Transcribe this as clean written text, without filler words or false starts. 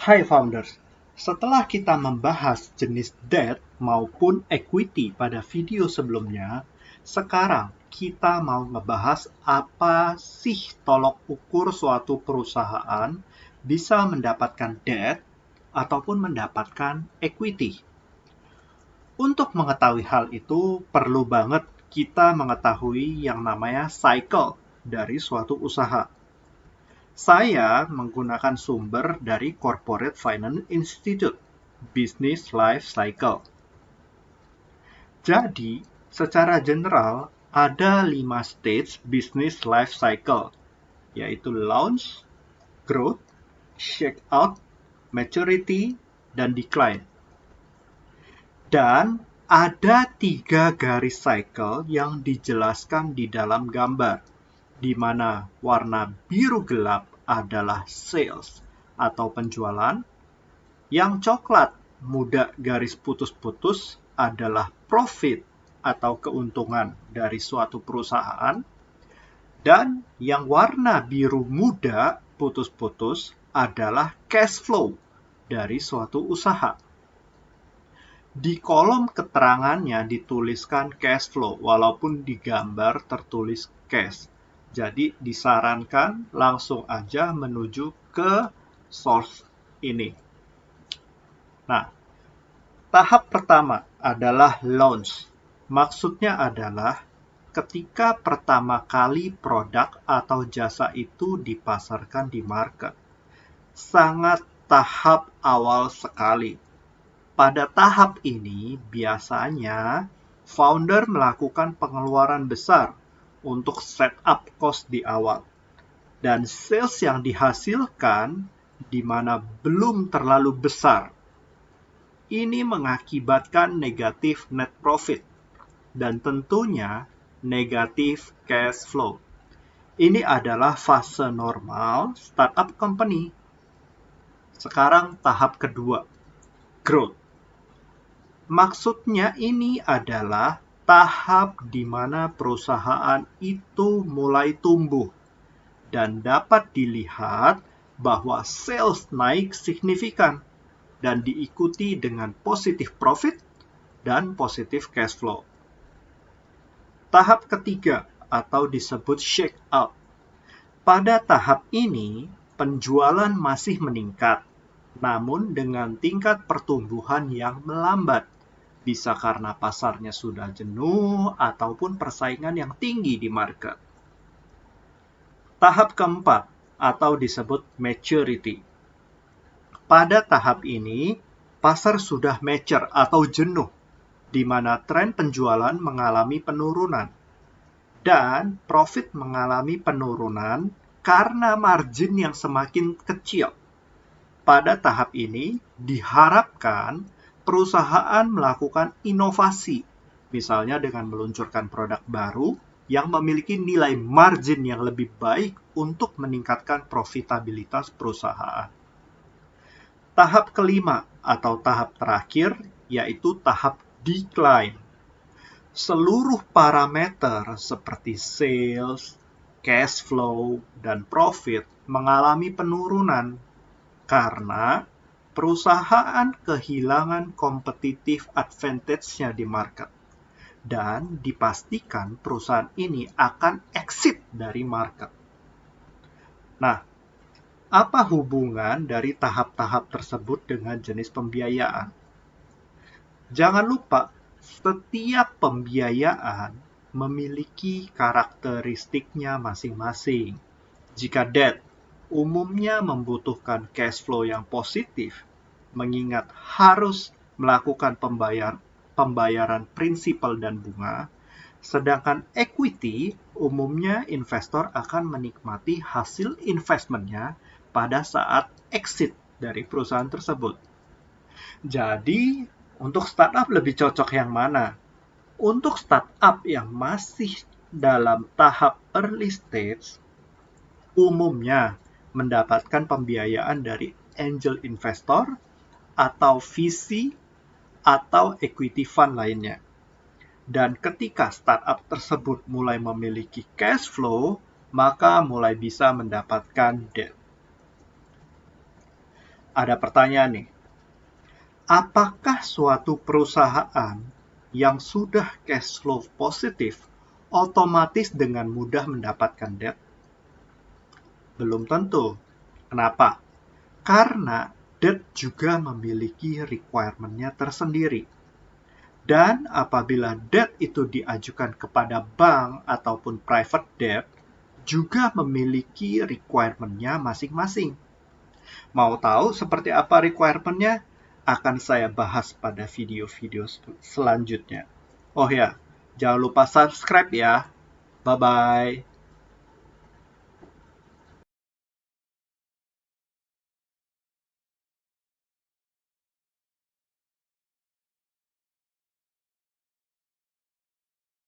Hai founders, setelah kita membahas jenis debt maupun equity pada video sebelumnya, sekarang kita mau ngebahas apa sih tolok ukur suatu perusahaan bisa mendapatkan debt ataupun mendapatkan equity. Untuk mengetahui hal itu, perlu banget kita mengetahui yang namanya cycle dari suatu usaha. Saya menggunakan sumber dari Corporate Finance Institute, Business Life Cycle. Jadi, secara general, ada 5 stage Business Life Cycle, yaitu launch, growth, shakeout, maturity, dan decline. Dan ada 3 garis cycle yang dijelaskan di dalam gambar, di mana warna biru gelap adalah sales atau penjualan, yang coklat muda garis putus-putus adalah profit atau keuntungan dari suatu perusahaan, dan yang warna biru muda putus-putus adalah cash flow dari suatu usaha. Di kolom keterangannya dituliskan cash flow, walaupun di gambar tertulis cash. Jadi disarankan langsung aja menuju ke source ini. Nah, tahap pertama adalah launch. Maksudnya adalah ketika pertama kali produk atau jasa itu dipasarkan di market. Sangat tahap awal sekali. Pada tahap ini, biasanya founder melakukan pengeluaran besar untuk setup cost di awal. Dan sales yang dihasilkan di mana belum terlalu besar. Ini mengakibatkan negatif net profit dan tentunya negatif cash flow. Ini adalah fase normal startup company. Sekarang tahap kedua, growth. Maksudnya ini adalah tahap di mana perusahaan itu mulai tumbuh dan dapat dilihat bahwa sales naik signifikan dan diikuti dengan positif profit dan positif cash flow. Tahap ketiga atau disebut shake out. Pada tahap ini, penjualan masih meningkat, namun dengan tingkat pertumbuhan yang melambat. Bisa karena pasarnya sudah jenuh ataupun persaingan yang tinggi di market. Tahap keempat atau disebut maturity. Pada tahap ini, pasar sudah mature atau jenuh, di mana tren penjualan mengalami penurunan. Dan profit mengalami penurunan karena margin yang semakin kecil. Pada tahap ini, diharapkan perusahaan melakukan inovasi, misalnya dengan meluncurkan produk baru yang memiliki nilai margin yang lebih baik untuk meningkatkan profitabilitas perusahaan. Tahap kelima atau tahap terakhir yaitu tahap decline. Seluruh parameter seperti sales, cash flow, dan profit mengalami penurunan karena perusahaan kehilangan competitive advantage-nya di market. Dan dipastikan perusahaan ini akan exit dari market. Nah, apa hubungan dari tahap-tahap tersebut dengan jenis pembiayaan? Jangan lupa, setiap pembiayaan memiliki karakteristiknya masing-masing. Jika debt umumnya membutuhkan cash flow yang positif, mengingat harus melakukan pembayaran prinsipal dan bunga, sedangkan equity umumnya investor akan menikmati hasil investmentnya pada saat exit dari perusahaan tersebut. Jadi, untuk startup lebih cocok yang mana? Untuk startup yang masih dalam tahap early stage, umumnya mendapatkan pembiayaan dari angel investor atau VC atau equity fund lainnya. Dan ketika startup tersebut mulai memiliki cash flow, maka mulai bisa mendapatkan debt. Ada pertanyaan nih. Apakah suatu perusahaan yang sudah cash flow positif otomatis dengan mudah mendapatkan debt? Belum tentu. Kenapa? Karena debt juga memiliki requirement-nya tersendiri. Dan apabila debt itu diajukan kepada bank ataupun private debt, juga memiliki requirement-nya masing-masing. Mau tahu seperti apa requirement-nya? Akan saya bahas pada video-video selanjutnya. Oh ya, jangan lupa subscribe ya. Bye-bye.